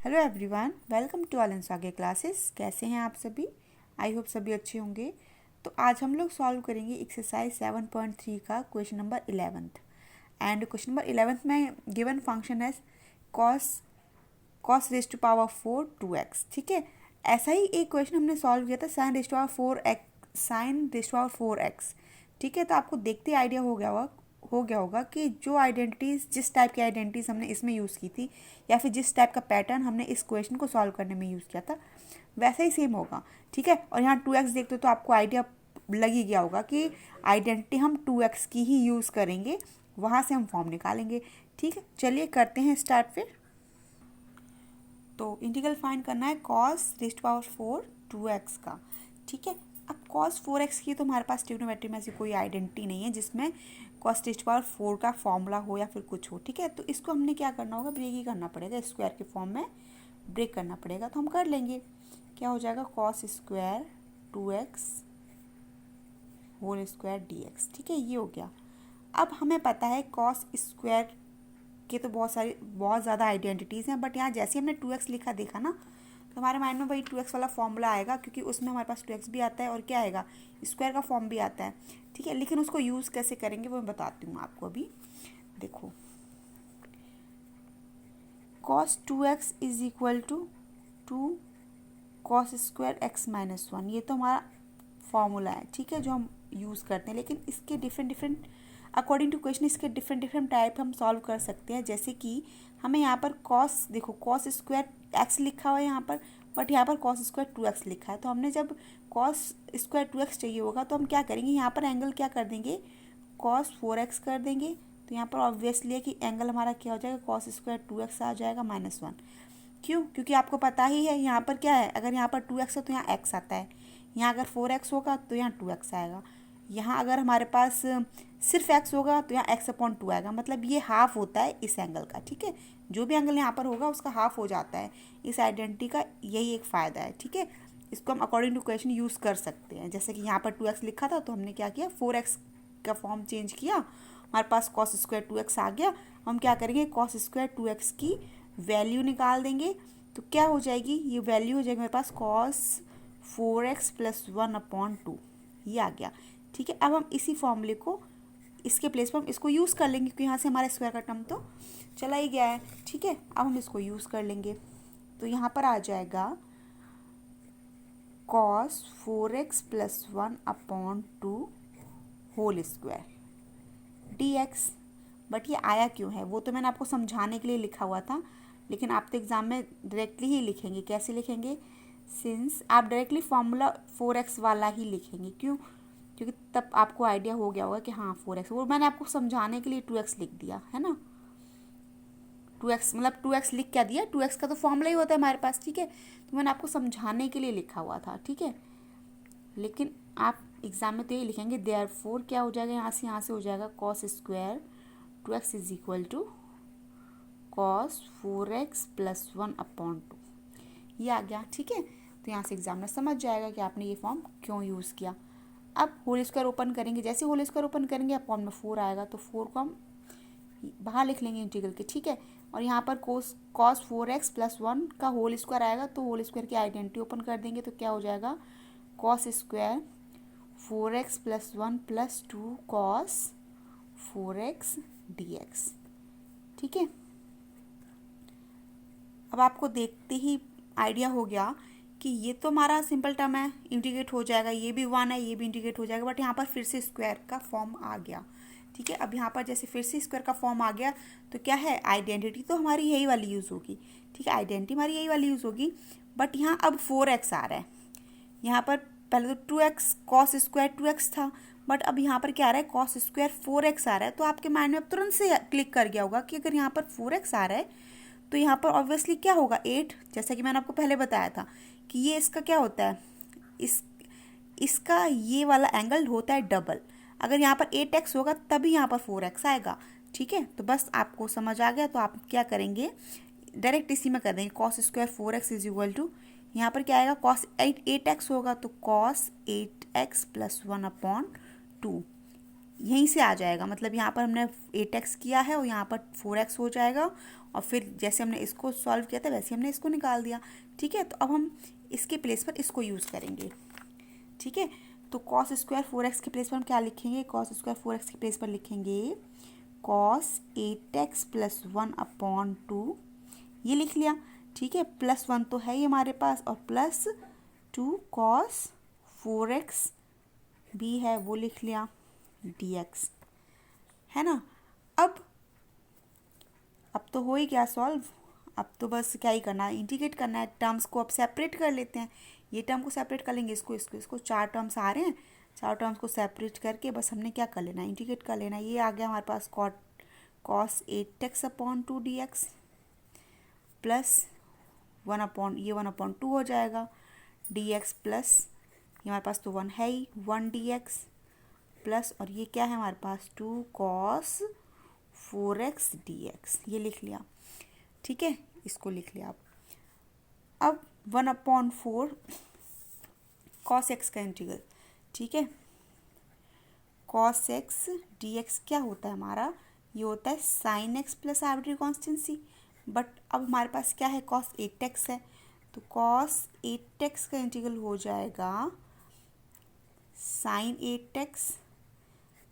Hello everyone, welcome to all in स्वागे classes. कैसे हैं आप सभी? आई होप सभी अच्छे होंगे। तो आज हम लोग सॉल्व करेंगे एक्सरसाइज 7.3 का question number 11th। And question number 11th में गिवन फंक्शन है cos raise to power 4 2x। ठीक है, ऐसा ही एक क्वेश्चन हमने सॉल्व किया था sin raise to power 4x। ठीक है, तो आपको देखते आइडिया हो गया होगा कि जो आइडेंटिटीज, जिस टाइप की आइडेंटिटीज हमने इसमें यूज़ की थी या फिर जिस टाइप का पैटर्न हमने इस क्वेश्चन को सॉल्व करने में यूज़ किया था वैसा ही सेम होगा। ठीक है, और यहाँ 2x देखते हो तो आपको आइडिया लग ही गया होगा कि आइडेंटिटी हम 2x की ही यूज़ करेंगे, वहाँ से हम फॉर्म निकालेंगे। ठीक है, चलिए करते हैं स्टार्ट फिर। तो इंटीग्रल फाइंड करना है cos raise to power 4 2x का। ठीक है, अब कॉस 4x की तो हमारे पास ट्रिग्नोमेट्री में ऐसी कोई आइडेंटिटी नहीं है जिसमें कॉस रेज टू पावर 4 का फॉर्मूला हो या फिर कुछ हो। ठीक है, तो इसको हमने क्या करना होगा, ब्रेक ही करना पड़ेगा, स्क्वायर के फॉर्म में ब्रेक करना पड़ेगा। तो हम कर लेंगे। क्या हो जाएगा, cos square 2x whole square dx। ठीक है, ये हो गया। अब हमें पता है कॉस स्क्वायर के तो बहुत ज़्यादा आइडेंटिटीज़ हैं, बट यहाँ जैसे हमने 2x लिखा देखा ना, तो हमारे माइंड में वही 2x वाला फॉर्मूला आएगा, क्योंकि उसमें हमारे पास 2x भी आता है और क्या आएगा, स्क्वायर का फॉर्म भी आता है। ठीक है, लेकिन उसको यूज़ कैसे करेंगे वो मैं बताती हूँ आपको अभी। देखो, cos 2x इज इक्वल टू 2 cos स्क्वायर x माइनस 1, ये तो हमारा फॉर्मूला है। ठीक है, जो हम यूज़ करते हैं, लेकिन इसके डिफरेंट अकॉर्डिंग टू क्वेश्चन इसके डिफरेंट टाइप हम सॉल्व कर सकते हैं। जैसे कि हमें यहाँ पर कॉस, देखो कॉस स्क्वायर x लिखा हुआ है यहाँ पर, बट यहाँ पर कॉस स्क्वायर 2x लिखा है। तो हमने जब कॉस स्क्वायर 2x चाहिए होगा तो हम क्या करेंगे, यहाँ पर एंगल क्या कर देंगे, कॉस 4x कर देंगे। तो यहाँ पर ऑब्वियसली है कि एंगल हमारा क्या हो जाएगा, कॉस स्क्वायर 2x आ जाएगा -1। क्यों? क्योंकि आपको पता ही है यहाँ पर क्या है, अगर यहाँ पर 2x है तो यहाँ x आता है, यहाँ अगर 4x होगा तो यहाँ 2x आएगा, यहाँ अगर हमारे पास सिर्फ x होगा तो यहाँ x/2 आएगा। मतलब ये हाफ होता है इस एंगल का। ठीक है, जो भी एंगल यहाँ पर होगा उसका हाफ हो जाता है। इस आइडेंटिटी का यही एक फ़ायदा है। ठीक है, इसको हम अकॉर्डिंग टू क्वेश्चन यूज़ कर सकते हैं। जैसे कि यहाँ पर 2x लिखा था तो हमने क्या किया, 4x का फॉर्म चेंज किया, हमारे पास कॉस स्क्वायर 2x आ गया। हम क्या करेंगे, कॉस स्क्वायर 2x की वैल्यू निकाल देंगे। तो क्या हो जाएगी, ये वैल्यू हो जाएगी मेरे पास कॉस 4x + 1/2, ये आ गया। ठीक है, अब हम इसी फॉर्मूले को इसके प्लेस पर हम इसको यूज़ कर लेंगे, क्योंकि यहाँ से हमारा स्क्वायर का टर्म तो चला ही गया है। ठीक है, अब हम इसको यूज़ कर लेंगे। तो यहाँ पर आ जाएगा cos 4x + 1/2 whole square dx। But ये आया क्यों है वो तो मैंने आपको समझाने के लिए लिखा हुआ था, लेकिन आप तो एग्ज़ाम में डायरेक्टली ही लिखेंगे। कैसे लिखेंगे, सिंस आप डायरेक्टली फॉर्मूला 4x वाला ही लिखेंगे। क्यों? क्योंकि तब आपको आइडिया हो गया होगा कि हाँ 4x, वो मैंने आपको समझाने के लिए 2x लिख दिया है ना। 2x मतलब 2x लिख क्या दिया, 2x का तो फॉर्मूला ही होता है हमारे पास। ठीक है, तो मैंने आपको समझाने के लिए लिखा हुआ था। ठीक है, लेकिन आप एग्ज़ाम में तो यही लिखेंगे, देयरफॉर क्या हो जाएगा, यहाँ से हो जाएगा cos square 2x is equal to cos 4x + 1/2, ये आ गया। ठीक है, तो यहाँ से एग्जामिनर समझ जाएगा कि आपने ये फॉर्म क्यों यूज़ किया। अब होल स्क्वायर ओपन करेंगे, जैसे होल स्क्वायर ओपन करेंगे अपॉन में 4 आएगा, तो 4 को हम बाहर लिख लेंगे इंटीग्रल के। ठीक है, और यहाँ पर cos 4x + 1 का होल स्क्वायर आएगा, तो होल स्क्वायर की आइडेंटिटी ओपन कर देंगे। तो क्या हो जाएगा, cos square 4x + 1 + 2 cos 4x dx। ठीक है, अब आपको देखते ही आइडिया हो गया कि ये तो हमारा सिंपल टर्म है, इंटीग्रेट हो जाएगा, ये भी 1 है, ये भी इंटीग्रेट हो जाएगा, बट यहाँ पर फिर से स्क्वायर का फॉर्म आ गया। ठीक है, अब यहाँ पर जैसे फिर से स्क्वायर का फॉर्म आ गया तो क्या है, आइडेंटिटी तो हमारी यही वाली यूज़ होगी। ठीक है, आइडेंटिटी हमारी यही वाली यूज़ होगी, बट यहाँ अब 4x आ रहा है। यहाँ पर पहले तो 2x कॉस स्क्वायर 2x था, बट अब यहाँ पर क्या आ रहा है, कॉस स्क्वायर 4x आ रहा है। तो आपके माइंड में अब तुरंत से क्लिक कर गया होगा कि अगर यहाँ पर 4x आ रहा है तो यहाँ पर ऑब्वियसली क्या होगा, 8। जैसा कि मैंने आपको पहले बताया था कि ये इसका क्या होता है, इसका ये वाला एंगल होता है डबल। अगर यहाँ पर 8x होगा तभी यहाँ पर 4x आएगा। ठीक है, तो बस आपको समझ आ गया। तो आप क्या करेंगे, डायरेक्ट इसी में कर देंगे, cos square 4x is equal to, यहाँ पर क्या आएगा, कॉस 8x होगा तो कॉस 8x + 1/2, यहीं से आ जाएगा, मतलब यहाँ पर हमने 8x किया है और यहाँ पर 4x हो जाएगा, और फिर जैसे हमने इसको सॉल्व किया था वैसे हमने इसको निकाल दिया। ठीक है, तो अब हम इसके प्लेस पर इसको यूज़ करेंगे। ठीक है, तो कॉस स्क्वायर 4x के प्लेस पर हम क्या लिखेंगे, कॉस स्क्वायर 4x के प्लेस पर लिखेंगे कॉस 8x प्लस 1/2, ये लिख लिया। ठीक है, +1 तो है ही हमारे पास, और +2 कॉस 4x भी है, वो लिख लिया dx, है ना। अब तो हो ही गया सॉल्व। अब तो बस क्या ही करना है, इंटीग्रेट करना है। टर्म्स को अब सेपरेट कर लेते हैं, ये टर्म को सेपरेट कर लेंगे, इसको 4 टर्म्स आ रहे हैं, 4 टर्म्स को सेपरेट करके बस हमने क्या कर लेना है, इंटीग्रेट कर लेना है। ये आ गया हमारे पास कॉस 8x/2 dx प्लस 1/2 हो जाएगा dx प्लस ये हमारे पास तो 1 है ही, 1 dx प्लस, और ये क्या है हमारे पास 2 cos 4x dx, ये लिख लिया। ठीक है, इसको लिख लिया। अब 1/4 cos x का इंटीग्रल। ठीक है, cos x dx क्या होता है हमारा, ये होता है sin x plus arbitrary constituency. But अब हमारे पास क्या है, cos 8x है, तो cos 8x का इंटीग्रल हो जाएगा sin 8x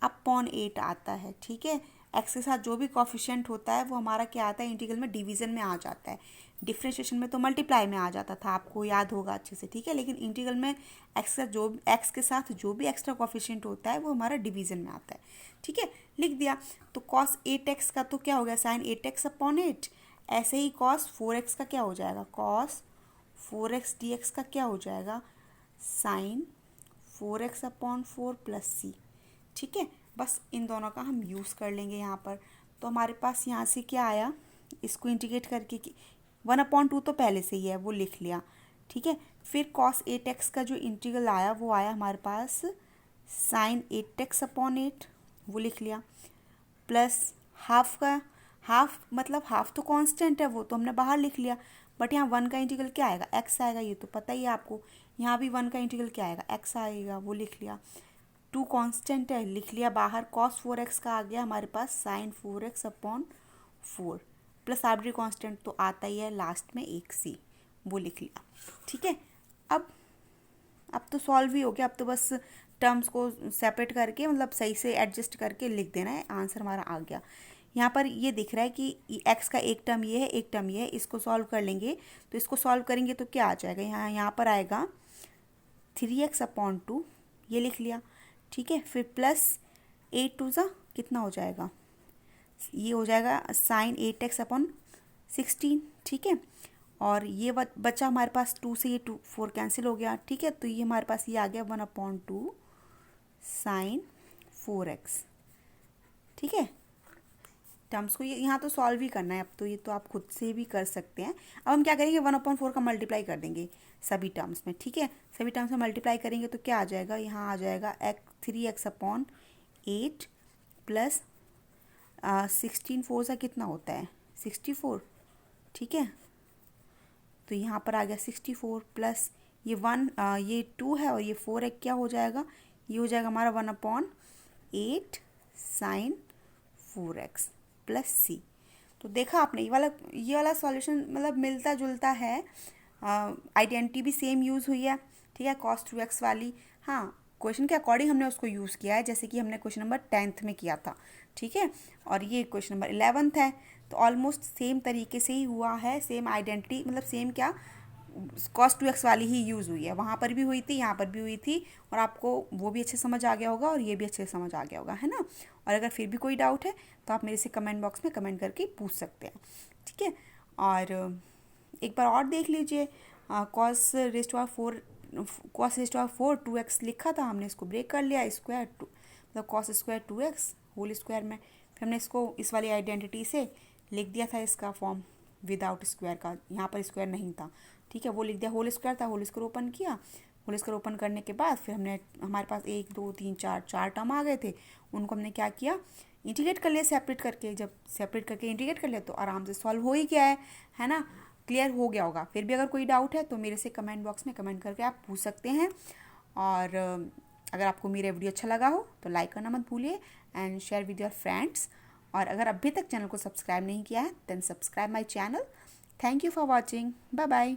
अपॉन 8 आता है। ठीक है, x के साथ जो भी कॉफिशिएंट होता है वो हमारा क्या आता है, इंटीग्रल में डिवीज़न में आ जाता है। डिफरेंशिएशन में तो मल्टीप्लाई में आ जाता था, आपको याद होगा अच्छे से। ठीक है, लेकिन इंटीग्रल में x के साथ जो भी एक्स्ट्रा कॉफिशिएंट होता है वो हमारा डिवीज़न में आता है। ठीक है, लिख दिया। तो cos 8x का तो क्या हो गया, sin 8x अपॉन 8। ऐसे ही cos 4x का क्या हो जाएगा, cos 4x dx का क्या हो जाएगा, sin 4x upon 4 plus c। ठीक है, बस इन दोनों का हम यूज़ कर लेंगे यहाँ पर। तो हमारे पास यहाँ से क्या आया, इसको इंटीग्रेट करके कि 1/2 तो पहले से ही है, वो लिख लिया। ठीक है, फिर cos 8x का जो इंटीग्रल आया वो आया हमारे पास sin 8x अपॉन 8, वो लिख लिया। प्लस हाफ का, हाफ मतलब हाफ तो कांस्टेंट है, वो तो हमने बाहर लिख लिया। बट यहाँ 1 का इंटीग्रल क्या आएगा, x आएगा, ये तो पता ही है आपको। यहाँ भी 1 का इंटीग्रल क्या आएगा, x आएगा, वो लिख लिया। 2 कांस्टेंट है, लिख लिया बाहर। cos 4x का आ गया हमारे पास sin 4x upon 4 plus arbitrary constant तो आता ही है लास्ट में 1c, वो लिख लिया। ठीक है, अब तो सॉल्व ही हो गया। अब तो बस टर्म्स को सेपरेट करके मतलब सही से एडजस्ट करके लिख देना है, आंसर हमारा आ गया। यहाँ पर ये दिख रहा है कि x का एक टर्म ये है, एक टर्म ये है, इसको सॉल्व कर लेंगे। तो इसको सॉल्व करेंगे तो क्या आ जाएगा, यहाँ पर आएगा 3x/2, ये लिख लिया। ठीक है, फिर प्लस 8 2 कितना हो जाएगा, ये हो जाएगा sin 8x/16। ठीक है, और ये बचा हमारे पास 2 से ये 4 कैंसिल हो गया। ठीक है, तो ये हमारे पास ये आ गया 1/2 sin 4x। ठीक है, टर्म्स को ये यहाँ तो सॉल्व ही करना है। अब तो ये तो आप खुद से भी कर सकते हैं। अब हम क्या करेंगे, 1/4 का मल्टीप्लाई कर देंगे सभी टर्म्स में। ठीक है, सभी टर्म्स में मल्टीप्लाई करेंगे तो क्या आ जाएगा, यहाँ आ जाएगा 3x/8 प्लस 16 4 सा कितना होता है 64। ठीक है, तो यहाँ पर आ गया 64 प्लस ये 1 ये 2 है और ये 4 है, क्या हो जाएगा, ये हो जाएगा हमारा 1/8 sin 4x प्लस c। तो देखा आपने ये वाला सॉल्यूशन मतलब मिलता जुलता है, आइडेंटिटी भी सेम यूज़ हुई है। ठीक है, cos 2x वाली, हाँ क्वेश्चन के अकॉर्डिंग हमने उसको यूज़ किया है, जैसे कि हमने क्वेश्चन नंबर 10th में किया था। ठीक है, और ये क्वेश्चन नंबर 11th है, तो ऑलमोस्ट सेम तरीके से ही हुआ है, सेम आइडेंटिटी मतलब सेम क्या cos 2x वाली ही यूज़ हुई है, वहाँ पर भी हुई थी, यहाँ पर भी हुई थी, और आपको वो भी अच्छे समझ आ गया होगा और ये भी अच्छे से समझ आ गया होगा, है ना। और अगर फिर भी कोई डाउट है तो आप मेरे से कमेंट बॉक्स में कमेंट करके पूछ सकते हैं। ठीक है, और एक बार और देख लीजिए, cos raise to power 4 2x लिखा था हमने, इसको ब्रेक कर लिया स्क्वायर मतलब cos square 2x whole square में, फिर हमने इसको इस वाली आइडेंटिटी से लिख दिया था इसका फॉर्म विदाउट स्क्वायर का, यहाँ पर स्क्वायर नहीं था। ठीक है, वो लिख दिया, होल स्क्वायर था, होल स्क्वायर ओपन किया, होल स्क्वायर ओपन करने के बाद फिर हमारे पास 1 2 3 4 टर्म आ गए थे, उनको हमने क्या किया, इंटीग्रेट कर लिया सेपरेट करके। जब सेपरेट करके इंटीग्रेट कर लिया तो आराम से सॉल्व हो ही गया है ना, क्लियर हो गया होगा। फिर भी अगर कोई डाउट है तो मेरे से कमेंट बॉक्स में कमेंट करके आप पूछ सकते हैं। और अगर आपको मेरा वीडियो अच्छा लगा हो तो लाइक करना मत भूलिए and share with your friends. और अगर अभी तक चैनल को सब्सक्राइब नहीं किया है then subscribe my channel. Thank you for watching. Bye bye.